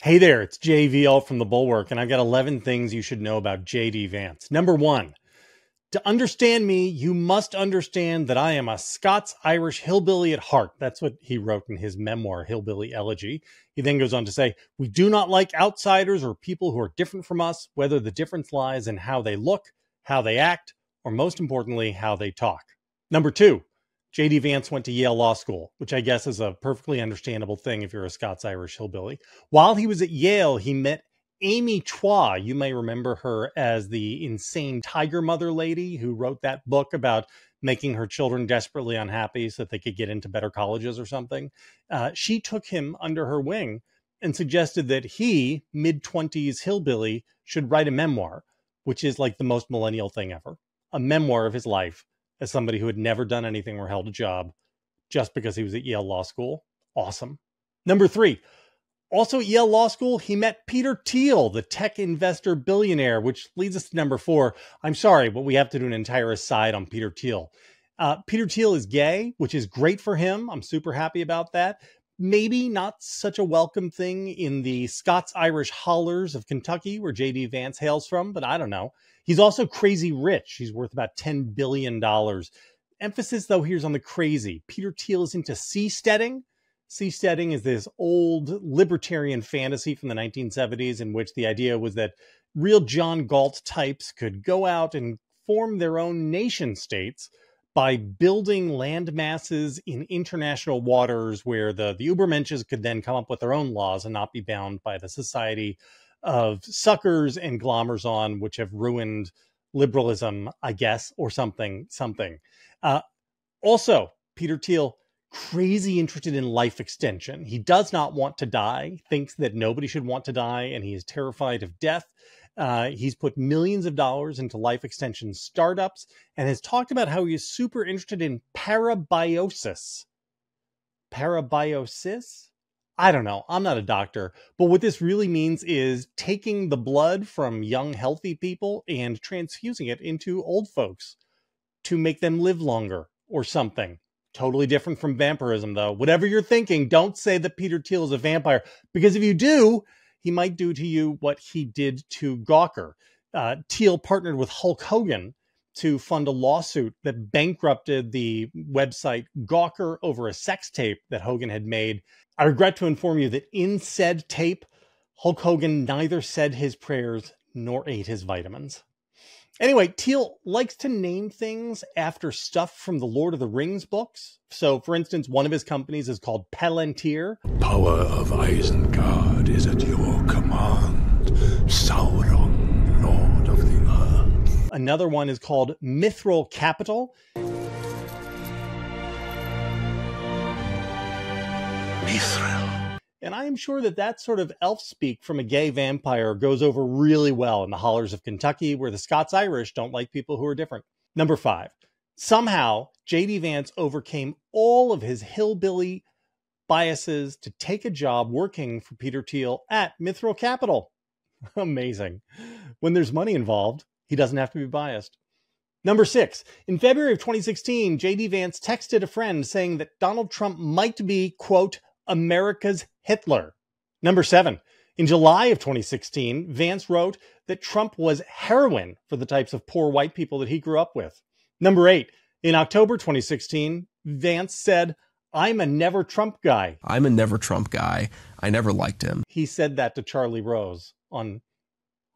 Hey there, it's JVL from the Bulwark, and I've got 11 things you should know about J.D. Vance. Number one, to understand me, you must understand that I am a Scots-Irish hillbilly at heart. That's what he wrote in his memoir, Hillbilly Elegy. He then goes on to say, we do not like outsiders or people who are different from us, whether the difference lies in how they look, how they act, or most importantly, how they talk. Number two, J.D. Vance went to Yale Law School, which I guess is a perfectly understandable thing if you're a Scots-Irish hillbilly. While he was at Yale, he met Amy Chah. You may remember her as the insane tiger mother lady who wrote that book about making her children desperately unhappy so that they could get into better colleges or something. She took him under her wing and suggested that he, mid-20s hillbilly, should write a memoir, which is like the most millennial thing ever. A memoir of his life as somebody who had never done anything or held a job just because he was at Yale Law School. Awesome. Number three, also at Yale Law School, he met Peter Thiel, the tech investor billionaire, which leads us to number four. I'm sorry, but we have to do an entire aside on Peter Thiel. Peter Thiel is gay, which is great for him. I'm super happy about that. Maybe not such a welcome thing in the Scots-Irish hollers of Kentucky, where J.D. Vance hails from, but I don't know. He's also crazy rich. He's worth about $10 billion. Emphasis, though, here's on the crazy. Peter Thiel is into seasteading. Seasteading is this old libertarian fantasy from the 1970s in which the idea was that real John Galt types could go out and form their own nation states by building land masses in international waters where the Ubermenches could then come up with their own laws and not be bound by the society of suckers and glommers-on, which have ruined liberalism, I guess, or something. Also, Peter Thiel, crazy interested in life extension. He does not want to die, thinks that nobody should want to die, and he is terrified of death. He's put millions of dollars into life extension startups and has talked about how he is super interested in parabiosis. Parabiosis? I don't know. I'm not a doctor. But what this really means is taking the blood from young, healthy people and transfusing it into old folks to make them live longer or something. Totally different from vampirism, though. Whatever you're thinking, don't say that Peter Thiel is a vampire, because if you do, he might do to you what he did to Gawker. Thiel partnered with Hulk Hogan to fund a lawsuit that bankrupted the website Gawker over a sex tape that Hogan had made. I regret to inform you that in said tape, Hulk Hogan neither said his prayers nor ate his vitamins. Anyway, Thiel likes to name things after stuff from the Lord of the Rings books. So, for instance, one of his companies is called Palantir. Power of Isengard is at your command, Sauron, Lord of the Earth. Another one is called Mithril Capital. Mithril. And I am sure that that sort of elf speak from a gay vampire goes over really well in the hollers of Kentucky, where the Scots-Irish don't like people who are different. Number five, somehow J.D. Vance overcame all of his hillbilly biases to take a job working for Peter Thiel at Mithril Capital. Amazing. When there's money involved, he doesn't have to be biased. Number six, in February of 2016, J.D. Vance texted a friend saying that Donald Trump might be, quote, America's Hitler. Number seven, in July of 2016, Vance wrote that Trump was heroin for the types of poor white people that he grew up with. Number eight, in October 2016, Vance said, I'm a never Trump guy. I'm a never Trump guy. I never liked him. He said that to Charlie Rose on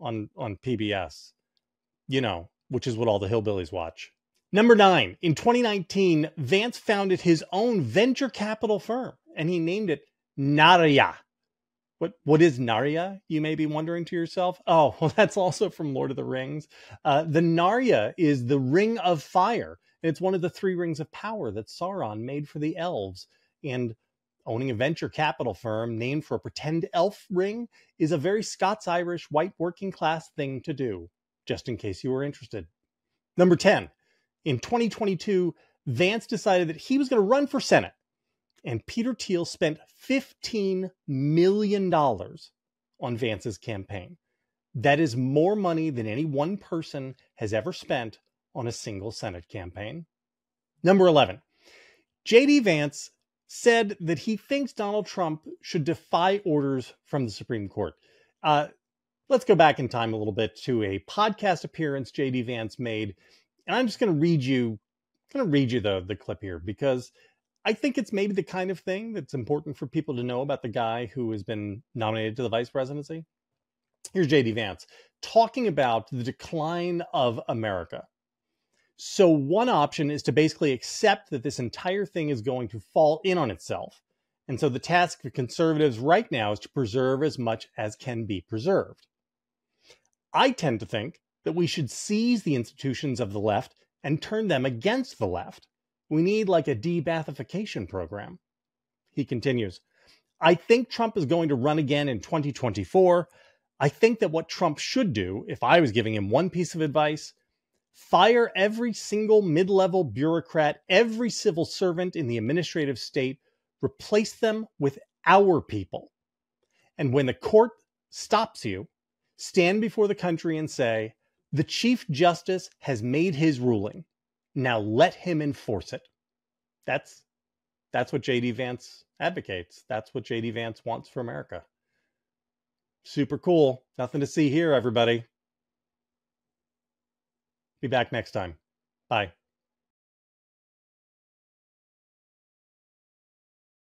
PBS, you know, which is what all the hillbillies watch. Number nine, in 2019, Vance founded his own venture capital firm, and he named it Naria. What is Naria, you may be wondering to yourself? Oh, well, that's also from Lord of the Rings. The Naria is the Ring of Fire. And it's one of the three rings of power that Sauron made for the elves. And owning a venture capital firm named for a pretend elf ring is a very Scots-Irish white working class thing to do, just in case you were interested. Number 10, in 2022, Vance decided that he was going to run for Senate. And Peter Thiel spent $15 million on Vance's campaign. That is more money than any one person has ever spent on a single Senate campaign. Number 11, J.D. Vance said that he thinks Donald Trump should defy orders from the Supreme Court. Let's go back in time a little bit to a podcast appearance JD Vance made, and I'm just going to read you the clip here because I think it's maybe the kind of thing that's important for people to know about the guy who has been nominated to the vice presidency. Here's JD Vance talking about the decline of America. So one option is to basically accept that this entire thing is going to fall in on itself. And so the task for conservatives right now is to preserve as much as can be preserved. I tend to think that we should seize the institutions of the left and turn them against the left. We need like a de-Bathification program. He continues, I think Trump is going to run again in 2024. I think that what Trump should do, if I was giving him one piece of advice, fire every single mid-level bureaucrat, every civil servant in the administrative state, replace them with our people. And when the court stops you, stand before the country and say, the Chief Justice has made his ruling. Now let him enforce it. That's what JD Vance advocates. That's what JD Vance wants for America. Super cool. Nothing to see here, everybody. Be back next time. Bye.